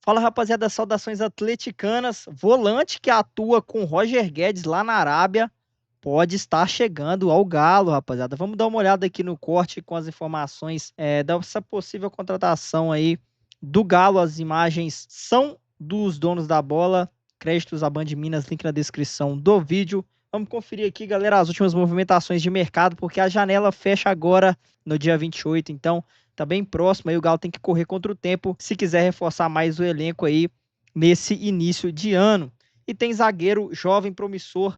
Fala, rapaziada, saudações atleticanas. Volante que atua com Roger Guedes lá na Arábia pode estar chegando ao Galo, rapaziada. Vamos dar uma olhada aqui no corte com as informações dessa possível contratação aí do Galo. As imagens são dos donos da bola. Créditos à Band Minas, link na descrição do vídeo. Vamos conferir aqui, galera, as últimas movimentações de mercado, porque a janela fecha agora no dia 28, então tá bem próximo, aí o Galo tem que correr contra o tempo se quiser reforçar mais o elenco aí nesse início de ano. E tem zagueiro jovem, promissor,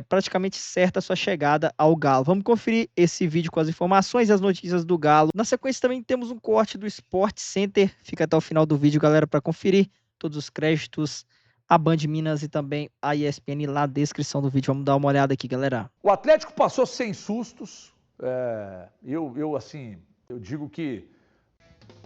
praticamente certa a sua chegada ao Galo. Vamos conferir esse vídeo com as informações e as notícias do Galo. Na sequência também temos um corte do Sport Center, fica até o final do vídeo, galera, para conferir todos os créditos, a Band Minas e também a ESPN lá na descrição do vídeo. Vamos dar uma olhada aqui, galera. O Atlético passou sem sustos, eu digo que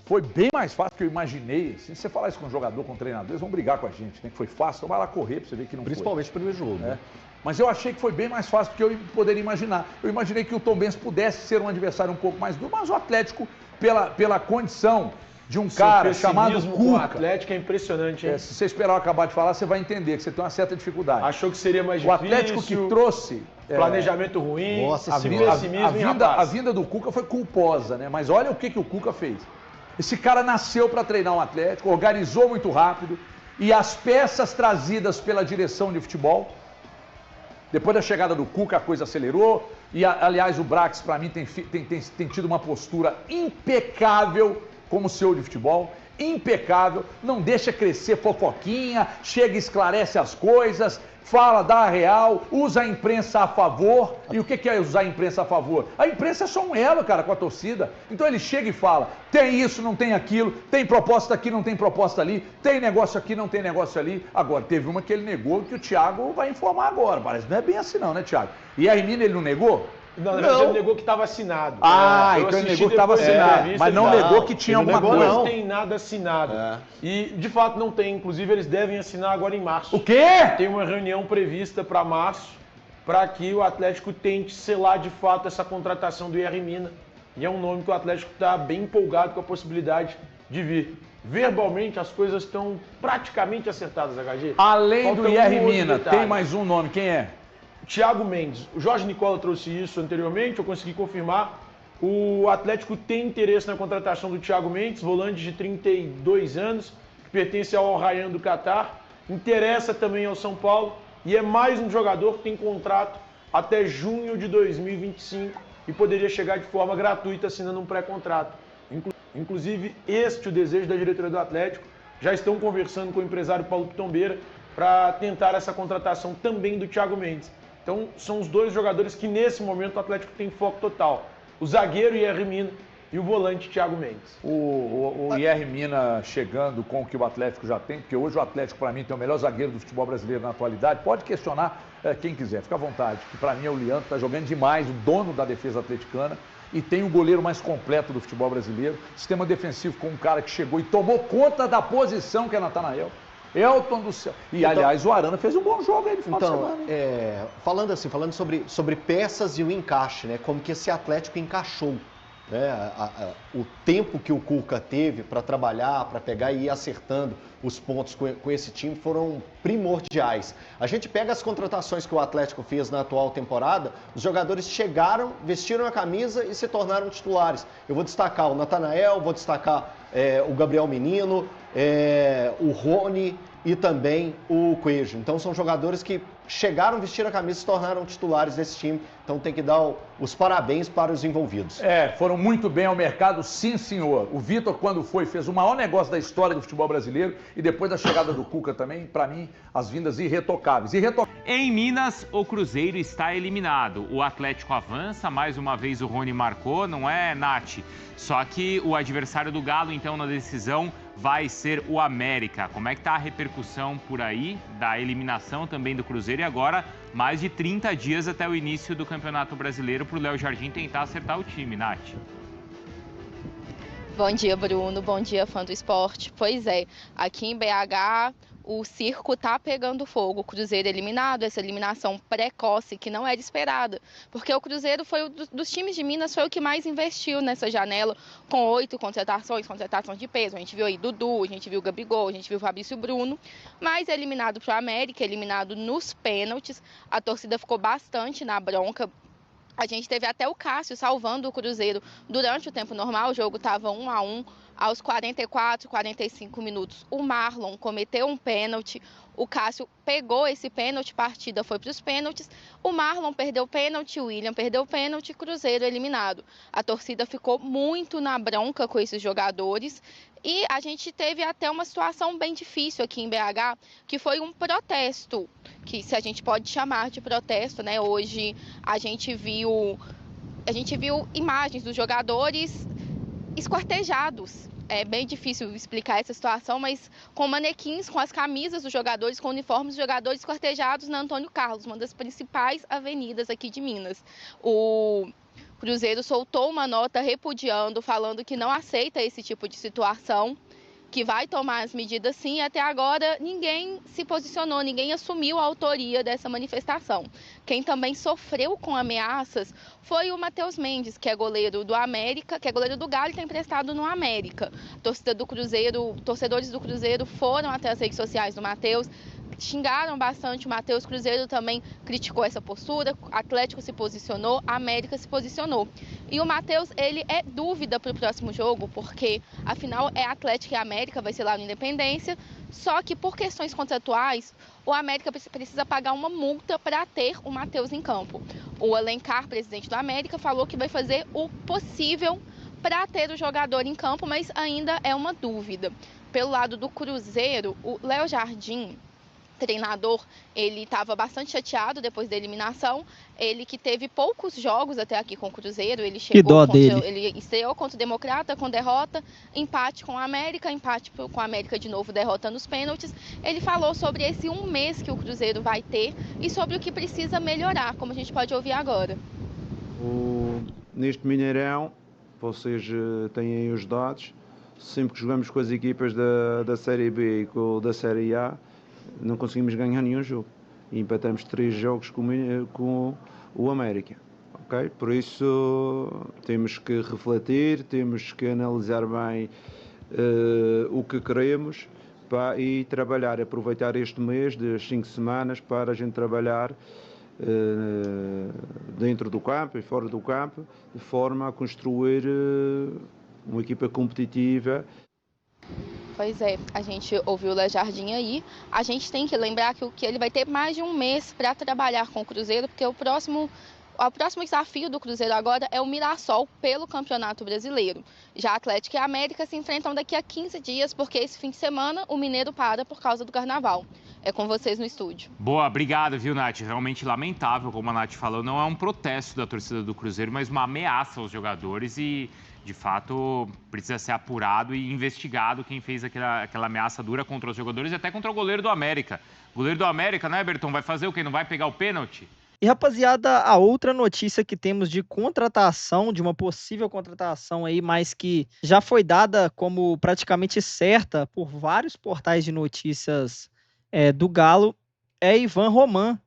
foi bem mais fácil do que eu imaginei. Se você falar isso com um jogador, com um treinador, eles vão brigar com a gente, né? Que foi fácil, então vai lá correr pra você ver que não Principalmente foi. no primeiro jogo, né? Mas eu achei que foi bem mais fácil do que eu poderia imaginar. Eu imaginei que o Tombense pudesse ser um adversário um pouco mais duro, mas o Atlético, pela condição de um cara chamado Cuca... O Atlético é impressionante, hein? Se você esperar eu acabar de falar, você vai entender que você tem uma certa dificuldade. Achou que seria mais O difícil. Atlético que trouxe... planejamento ruim, Nossa, a vinda do Cuca foi culposa, né? Mas olha o que o Cuca fez. Esse cara nasceu para treinar um Atlético, organizou muito rápido, e as peças trazidas pela direção de futebol, depois da chegada do Cuca a coisa acelerou, e aliás o Brax para mim tem tido uma postura impecável como CEO de futebol, impecável, não deixa crescer fofoquinha, chega e esclarece as coisas, fala, dá a real, usa a imprensa a favor. E o que é usar a imprensa a favor? A imprensa é só um elo, cara, com a torcida. Então ele chega e fala, tem isso, não tem aquilo, tem proposta aqui, não tem proposta ali, tem negócio aqui, não tem negócio ali. Agora, teve uma que ele negou que o Thiago vai informar agora. Parece que não é bem assim não, né, Thiago? E a Hermínia ele não negou? Não, na verdade ele negou que estava assinado. Então ele negou que estava assinado, mas não negou que tinha alguma coisa. Não tem nada assinado. E, de fato, não tem. Inclusive, eles devem assinar agora em março. O quê? Tem uma reunião prevista para março, para que o Atlético tente selar, de fato, essa contratação do IR Mina. E é um nome que o Atlético está bem empolgado com a possibilidade de vir. Verbalmente, as coisas estão praticamente acertadas, HG. Além do IR Mina, tem mais um nome. Quem é? Thiago Mendes. O Jorge Nicola trouxe isso anteriormente, eu consegui confirmar. O Atlético tem interesse na contratação do Thiago Mendes, volante de 32 anos, que pertence ao Al Rayyan do Catar. Interessa também ao São Paulo e é mais um jogador que tem contrato até junho de 2025 e poderia chegar de forma gratuita assinando um pré-contrato. Inclusive, este é o desejo da diretoria do Atlético. Já estão conversando com o empresário Paulo Pitombeira para tentar essa contratação também do Thiago Mendes. Então, são os dois jogadores que, nesse momento, o Atlético tem foco total. O zagueiro IR Mina e o volante Thiago Mendes. O IR Mina chegando com o que o Atlético já tem, porque hoje o Atlético, para mim, tem o melhor zagueiro do futebol brasileiro na atualidade. Pode questionar quem quiser, fica à vontade. Que para mim é o Leandro, está jogando demais, o dono da defesa atleticana. E tem o goleiro mais completo do futebol brasileiro. Sistema defensivo com um cara que chegou e tomou conta da posição, que é Natanael. Elton do céu. E, aliás, o Arana fez um bom jogo aí no final de semana. Falando sobre peças e o encaixe, né? Como que esse Atlético encaixou. Né? O tempo que o Cuca teve para trabalhar, para pegar e ir acertando os pontos com esse time foram primordiais. A gente pega as contratações que o Atlético fez na atual temporada, os jogadores chegaram, vestiram a camisa e se tornaram titulares. Eu vou destacar o Natanael, vou destacar o Gabriel Menino, o Rony e também o Coelho. Então são jogadores que chegaram, vestiram a camisa e se tornaram titulares desse time. Então tem que dar os parabéns para os envolvidos. Foram muito bem ao mercado, sim senhor. O Vitor, quando foi, fez o maior negócio da história do futebol brasileiro e depois da chegada do Cuca também, para mim, as vindas irretocáveis. Em Minas, o Cruzeiro está eliminado. O Atlético avança, mais uma vez o Rony marcou, não é, Nath? Só que o adversário do Galo, então, na decisão, vai ser o América. Como é que tá a repercussão por aí da eliminação também do Cruzeiro? E agora, mais de 30 dias até o início do Campeonato Brasileiro para o Léo Jardim tentar acertar o time, Nath. Bom dia, Bruno. Bom dia, fã do esporte. Pois é, aqui em BH, o circo tá pegando fogo. O Cruzeiro eliminado, essa eliminação precoce que não era esperada, porque o Cruzeiro foi dos times de Minas, foi o que mais investiu nessa janela, com 8 contratações de peso. A gente viu aí Dudu, a gente viu Gabigol, a gente viu Fabrício Bruno, mas eliminado para o América, eliminado nos pênaltis. A torcida ficou bastante na bronca. A gente teve até o Cássio salvando o Cruzeiro durante o tempo normal, o jogo estava 1-1. Aos 44, 45 minutos, o Marlon cometeu um pênalti, o Cássio pegou esse pênalti, partida foi para os pênaltis, o Marlon perdeu o pênalti, o William perdeu o pênalti, Cruzeiro eliminado. A torcida ficou muito na bronca com esses jogadores e a gente teve até uma situação bem difícil aqui em BH, que foi um protesto, que se a gente pode chamar de protesto, né? Hoje a gente viu imagens dos jogadores esquartejados. É bem difícil explicar essa situação, mas com manequins, com as camisas dos jogadores, com uniformes dos jogadores esquartejados na Antônio Carlos, uma das principais avenidas aqui de Minas. O Cruzeiro soltou uma nota repudiando, falando que não aceita esse tipo de situação, que vai tomar as medidas sim. Até agora ninguém se posicionou, ninguém assumiu a autoria dessa manifestação. Quem também sofreu com ameaças foi o Matheus Mendes, que é goleiro do América, que é goleiro do Galo e está emprestado no América. Torcedores do Cruzeiro foram até as redes sociais do Matheus, xingaram bastante o Matheus. Cruzeiro também criticou essa postura, Atlético se posicionou, América se posicionou. E o Matheus, ele é dúvida para o próximo jogo, porque afinal é Atlético e América, vai ser lá no Independência, só que por questões contratuais, o América precisa pagar uma multa para ter o Matheus em campo. O Alencar, presidente do América, falou que vai fazer o possível para ter o jogador em campo, mas ainda é uma dúvida. Pelo lado do Cruzeiro, o Léo Jardim, treinador, ele estava bastante chateado depois da eliminação. Ele que teve poucos jogos até aqui com o Cruzeiro, ele estreou contra o Democrata com derrota, empate com a América, empate com a América de novo, derrota nos pênaltis. Ele falou sobre esse um mês que o Cruzeiro vai ter e sobre o que precisa melhorar, como a gente pode ouvir agora. Neste Mineirão, vocês têm aí os dados, sempre que jogamos com as equipas da Série B e da Série A, não conseguimos ganhar nenhum jogo e empatamos 3 jogos com o América, ok? Por isso temos que refletir, temos que analisar bem o que queremos e trabalhar, aproveitar este mês de 5 semanas para a gente trabalhar dentro do campo e fora do campo, de forma a construir uma equipa competitiva. Pois é, a gente ouviu o Léo Jardim aí. A gente tem que lembrar que ele vai ter mais de um mês para trabalhar com o Cruzeiro, porque o próximo desafio do Cruzeiro agora é o Mirassol pelo Campeonato Brasileiro. Já a Atlético e a América se enfrentam daqui a 15 dias, porque esse fim de semana o Mineiro para por causa do Carnaval. É com vocês no estúdio. Boa, obrigado, viu, Nath? Realmente lamentável, como a Nath falou, não é um protesto da torcida do Cruzeiro, mas uma ameaça aos jogadores e, de fato, precisa ser apurado e investigado quem fez aquela ameaça dura contra os jogadores e até contra o goleiro do América. O goleiro do América, né, Berton, vai fazer o quê? Não vai pegar o pênalti? E, rapaziada, a outra notícia que temos de contratação, de uma possível contratação aí, mas que já foi dada como praticamente certa por vários portais de notícias do Galo, é Ivan Roman,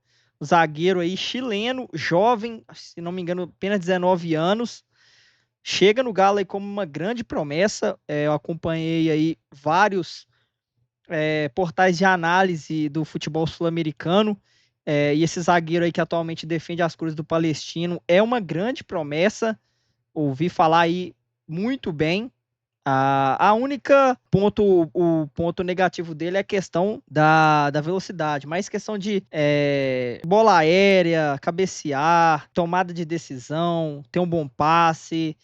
zagueiro aí chileno, jovem, se não me engano, apenas 19 anos, chega no Galo aí como uma grande promessa. Eu acompanhei aí vários portais de análise do futebol sul-americano, e esse zagueiro aí que atualmente defende as cores do Palestino é uma grande promessa. Ouvi falar aí muito bem. O ponto negativo dele é a questão da velocidade, mas questão de bola aérea, cabecear, tomada de decisão, ter um bom passe,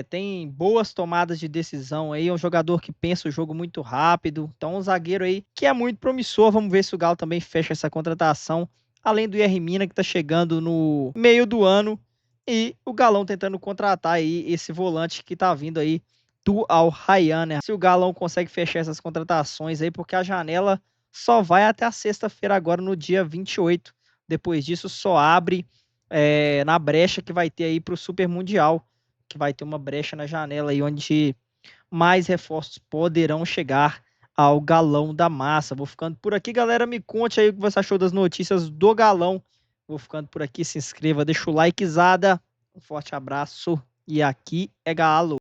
tem boas tomadas de decisão aí, é um jogador que pensa o jogo muito rápido, então um zagueiro aí que é muito promissor. Vamos ver se o Galo também fecha essa contratação, além do Yerry Mina, que está chegando no meio do ano, e o Galão tentando contratar aí esse volante que está vindo aí do Al Rayyan, né? Se o Galão consegue fechar essas contratações aí, porque a janela só vai até a sexta-feira agora, no dia 28. Depois disso só abre na brecha que vai ter aí para o Super Mundial, que vai ter uma brecha na janela aí onde mais reforços poderão chegar ao Galão da Massa. Vou ficando por aqui, galera. Me conte aí o que você achou das notícias do Galão. Vou ficando por aqui. Se inscreva, deixa o likezada. Um forte abraço e aqui é Galo.